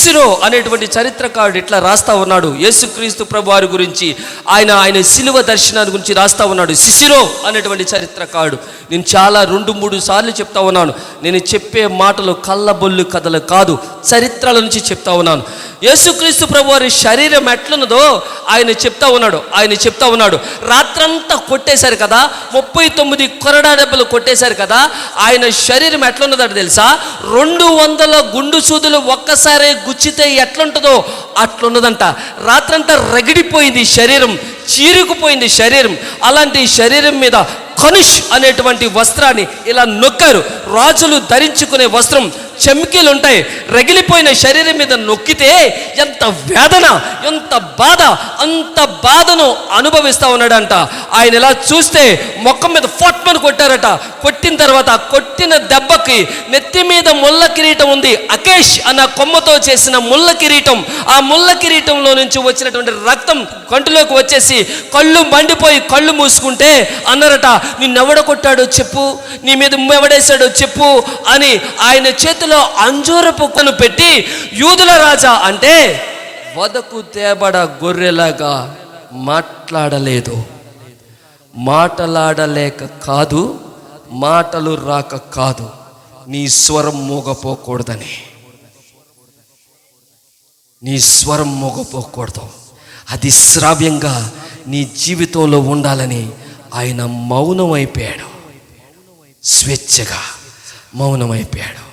సిసిరో అనేటువంటి చరిత్రకారుడు ఇట్లా రాస్తా ఉన్నాడు యేసుక్రీస్తు ప్రభు వారి గురించి. ఆయన సిలువ దర్శనాన్ని గురించి రాస్తా ఉన్నాడు. సిసిరో అనేటువంటి చరిత్రకారుడు. నేను చాలా 2-3 సార్లు చెప్తా ఉన్నాను. నేను చెప్పే మాటలు కళ్ళబొల్లు కథలు కాదు, చరిత్రల నుంచి చెప్తా ఉన్నాను. యేసుక్రీస్తు ప్రభు వారి శరీరం ఎట్లున్నదో ఆయన చెప్తా ఉన్నాడు. రాత్రంతా కొట్టేశారు కదా, 39 కొరడా దెబ్బలు కొట్టేశారు కదా, ఆయన శరీరం ఎట్లున్నదో తెలుసా? 200 గుండు సూదులు ఒక్కసారి గుచ్చితే ఎట్లుంటుందో అట్లున్నదంట. రాత్రంతా రగిడిపోయింది శరీరం, చీరుకుపోయింది శరీరం. అలాంటి శరీరం మీద కనుష్ అనేటువంటి వస్త్రాన్ని ఇలా నొక్కారు. రాజులు ధరించుకునే వస్త్రం, చెమ్కీలు ఉంటాయి. రగిలిపోయిన శరీరం మీద నొక్కితే ఎంత వేదన, ఎంత బాధ, అంత బాధను అనుభవిస్తూ ఉన్నాడంట. ఆయన ఇలా చూస్తే మొక్కం మీద ఫట్మని కొట్టారట. కొట్టిన తర్వాత కొట్టిన దెబ్బకి నెత్తి మీద ముళ్ళ కిరీటం ఉంది. అకేష్ అన్న కొమ్మతో చేసిన ముళ్ళ కిరీటం. ఆ ముళ్ళ కిరీటంలో నుంచి వచ్చినటువంటి రక్తం కంటిలోకి వచ్చేసి కళ్ళు మండిపోయి కళ్ళు మూసుకుంటే అన్నారట, నిన్నెవడ కొట్టాడో చెప్పు, నీ మీద ఎవడేశాడో చెప్పు అని ఆయన చేతిలో అంజూరపు కొను పెట్టి, యూదుల రాజా అంటే వదకు తేబడ గొర్రెలాగా మాట్లాడలేదు. మాటలాడలేక కాదు, మాటలు రాక కాదు, నీ స్వరం మోగపోకూడదని. నీ స్వరం మోగపోకూడదు, అది శ్రావ్యంగా నీ జీవితంలో ఉండాలని ఆయన మౌనమైపోయాడు. స్వేచ్ఛగా మౌనమైపోయాడు.